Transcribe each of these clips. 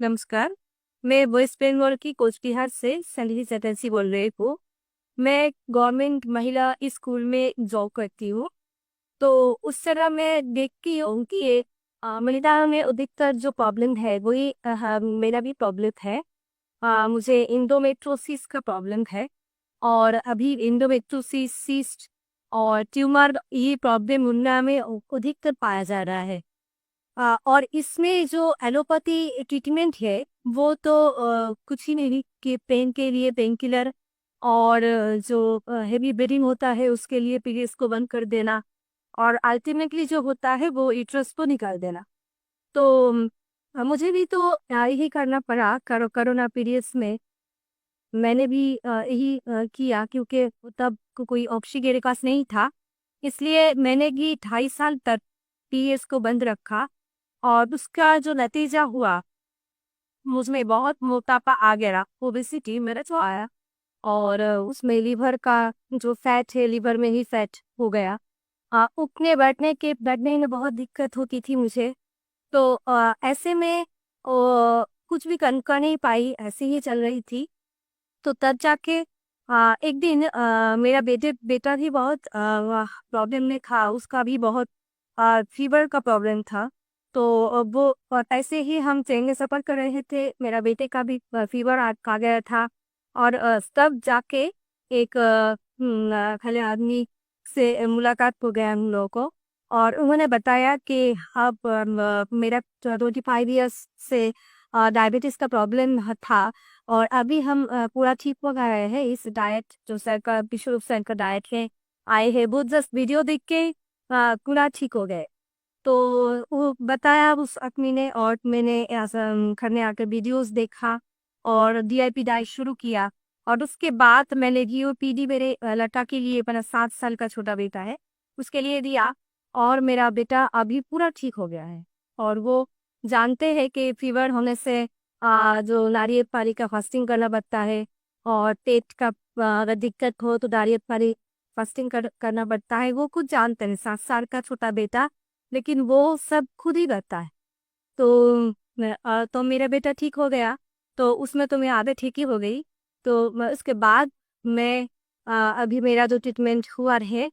नमस्कार। मैं वेस्ट बंगाल की कोचबिहार से संगीत चटर्जी बोल रही हूँ। मैं गवर्नमेंट महिला स्कूल में जॉब करती हूँ। तो उस तरह मैं देखती हूँ कि ये महिलाओं में अधिकतर जो प्रॉब्लम है वही मेरा भी प्रॉब्लम है। मुझे इंडोमेट्रोसिस का प्रॉब्लम है। और अभी इंडोमेट्रोसिस सिस्ट और ट्यूमर ये प्रॉब्लम उनमें में अधिकतर पाया जा रहा है। और इसमें जो एलोपैथी ट्रीटमेंट है वो तो कुछ ही नहीं कि पेन के लिए पेन किलर और जो हेवी ब्लीडिंग होता है उसके लिए पीरियड्स को बंद कर देना और अल्टीमेटली जो होता है वो यूट्रस को निकाल देना। तो मुझे भी तो यही करना पड़ा कोरोना पीरियड्स में। मैंने भी यही किया क्योंकि तब कोई ऑप्शन मेरे पास नहीं था। इसलिए मैंने भी 2.5 साल तक पीरियड्स को बंद रखा और उसका जो नतीजा हुआ मुझमें बहुत मोटापा आ गया, ओबेसिटी मेरा जो आया। और उसमें लीवर का जो फैट है लीवर में ही फैट हो गया। उठने बैठने में बहुत दिक्कत होती थी मुझे। तो ऐसे में कुछ भी कर नहीं पाई, ऐसे ही चल रही थी। तो तब जाके एक दिन मेरा बेटा भी बहुत प्रॉब्लम में था, उसका भी बहुत फीवर का प्रॉब्लम था। तो वो ऐसे ही हम ट्रेन में सफ़र कर रहे थे, मेरा बेटे का भी फीवर आ गया था। और तब जाके एक खले आदमी से मुलाकात हो गया हम लोगों को। और उन्होंने बताया कि अब मेरा 25 ईयर्स से डायबिटीज़ का प्रॉब्लम था। और अभी हम पूरा ठीक हो गए हैं। इस डाइट जो सरकार विश्व रूप से इनका डाइट है आए हैं, वो जस्ट वीडियो देख के पूरा ठीक हो गए। तो वो बताया उस आदमी ने और मैंने ऐसा घर में आकर वीडियोस देखा और डीआईपी डाइट शुरू किया। और उसके बाद मैंने जीओपीडी मेरे लड़का के लिए, मेरा 7 साल का छोटा बेटा है उसके लिए दिया। और मेरा बेटा अभी पूरा ठीक हो गया है। और वो जानते हैं कि फीवर होने से जो नारियल पानी का फास्टिंग करना पड़ता है। और पेट का अगर दिक्कत हो तो नारियल पानी फास्टिंग करना पड़ता है। वो कुछ जानते हैं, 7 साल का छोटा बेटा, लेकिन वो सब खुद ही करता है। तो तो मेरा बेटा ठीक हो गया। तो उसमें तो मैं आधे ठीक ही हो गई। तो उसके बाद मैं अभी मेरा जो ट्रीटमेंट हुआ है,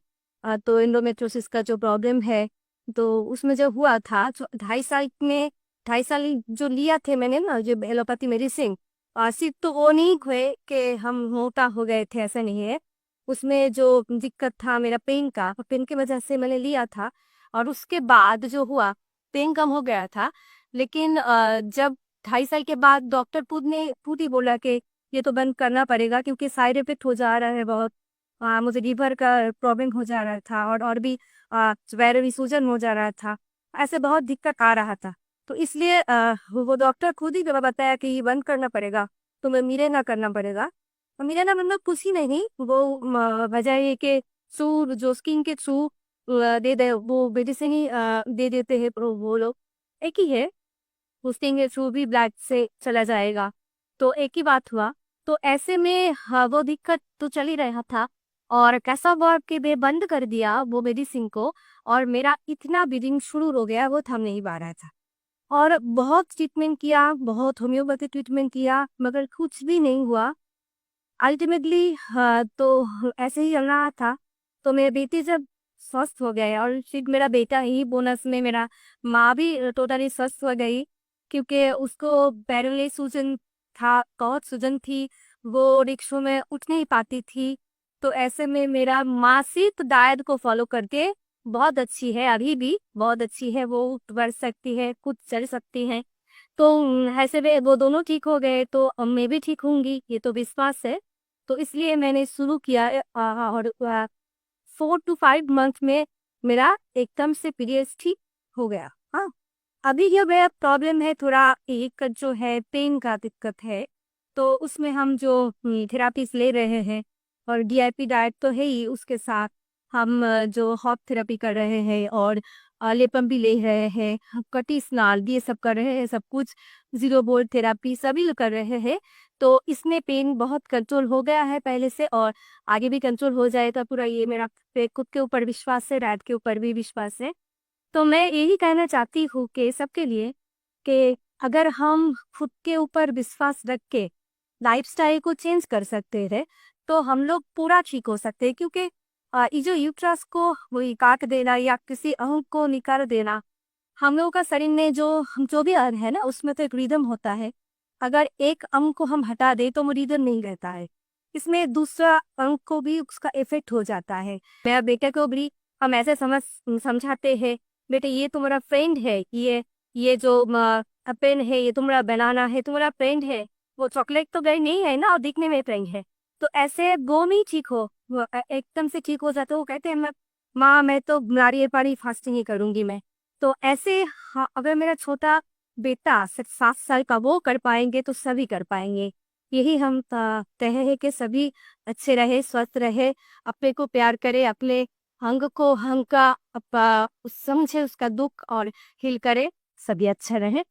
तो एंडोमेट्रोसिस का जो प्रॉब्लम है, तो उसमें जो हुआ था 2.5 साल में, 2.5 साल जो लिया थे मैंने ना जो एलोपैथी मेडिसिन, सिर्फ तो वो नहीं हुए कि हम मोटा हो गए थे, ऐसा नहीं है। उसमें जो दिक्कत था मेरा पेन की वजह से मैंने लिया था। और उसके बाद जो हुआ, पेन कम हो गया था। लेकिन जब 2.5 साल के बाद डॉक्टर खुद ही बोला कि ये तो बंद करना पड़ेगा क्योंकि साइड इफेक्ट हो जा रहा है बहुत। मुझे लीवर का प्रॉब्लम हो जा रहा था और भी पैरों में सूजन हो जा रहा था। ऐसे बहुत दिक्कत आ रहा था। तो इसलिए वो डॉक्टर खुद ही बताया कि ये बंद करना पड़ेगा, तुम्हें मिलेना करना पड़ेगा। और मिलेना मतलब कुछ ही नहीं, वो वजह ये कि थ्रू जो स्किन के थ्रू दे दे वो मेडिसिन ही दे देते हैं वो लोग। एक ही है, स्किन के थ्रू भी ब्लड से चला जाएगा। तो एक ही बात हुआ। तो ऐसे में वो दिक्कत तो चल ही रहा था। और कैसा हुआ कि मैं बंद कर दिया वो मेडिसिन को। और मेरा इतना ब्लीडिंग शुरू हो गया, वो थम नहीं पा रहा था। और बहुत ट्रीटमेंट किया, बहुत होम्योपैथी ट्रीटमेंट किया, मगर कुछ भी नहीं हुआ। अल्टीमेटली तो ऐसे ही चल रहा था। तो मेरे बेटी जब स्वस्थ हो गए और फिर मेरा बेटा ही बोनस में, मेरा माँ भी टोटली स्वस्थ हो गई क्योंकि उसको पैरों में सूजन था, बहुत सूजन थी। वो रिक्शों में उठ नहीं पाती थी। तो ऐसे में मेरा माँ सिर्फ डाइट को फॉलो करके बहुत अच्छी है, अभी भी बहुत अच्छी है, वो उठ बढ़ सकती है, खुद चल सकती है। तो ऐसे में वो दोनों ठीक हो गए तो अब मैं भी ठीक होंगी, ये तो विश्वास है। तो इसलिए मैंने शुरू किया और 4 to 5 मंथ में मेरा एकदम से पीरियड्स ठीक हो गया। हाँ, अभी ये मेरा प्रॉब्लम है थोड़ा, एक जो है पेन का दिक्कत है। तो उसमें हम जो थेरापीज ले रहे हैं और डीआईपी डाइट तो है ही, उसके साथ हम जो हॉट थेरेपी कर रहे हैं और लेपम भी ले रहे हैं, कटी स्नाल ये सब कर रहे हैं, सब कुछ जीरो बोल्ट थेरापी सभी कर रहे हैं। तो इसमें पेन बहुत कंट्रोल हो गया है पहले से, और आगे भी कंट्रोल हो जाएगा पूरा। ये मेरा खुद के ऊपर विश्वास है, डाइट के ऊपर भी विश्वास है। तो मैं यही कहना चाहती हूँ कि सबके लिए कि अगर हम खुद के ऊपर विश्वास रख के लाइफस्टाइल को चेंज कर सकते हैं तो हम लोग पूरा ठीक हो सकते हैं, क्योंकि ये जो यूट्रस को वही काट देना या किसी अंग को निकाल देना, हम लोगों का शरीर में जो भी अंग है ना, उसमें तो एक रिदम होता है। अगर एक अंग को हम हटा दे तो वो रिदम नहीं रहता है, इसमें दूसरा अंग को भी उसका इफेक्ट हो जाता है। मेरा बेटे को भी हम ऐसे समझाते हैं, बेटे ये तुम्हारा फ्रेंड है, ये जो पेन है ये तुम्हारा बनाना है, तुम्हारा फ्रेंड है। वो चॉकलेट तो गई नहीं है ना, और दिखने में फ्रेंड है। तो ऐसे वो नहीं ठीक हो, वो एकदम से ठीक हो जाते। वो कहते हैं, माँ मैं तो नारियल पानी फास्टिंग ही करूंगी मैं। तो ऐसे हाँ, अगर मेरा छोटा बेटा 7 साल का वो कर पाएंगे तो सभी कर पाएंगे। यही हम तय है कि सभी अच्छे रहे, स्वस्थ रहे, अपने को प्यार करे, अपने अंग को अंग का समझे उसका दुख और हील करे, सभी अच्छा रहे।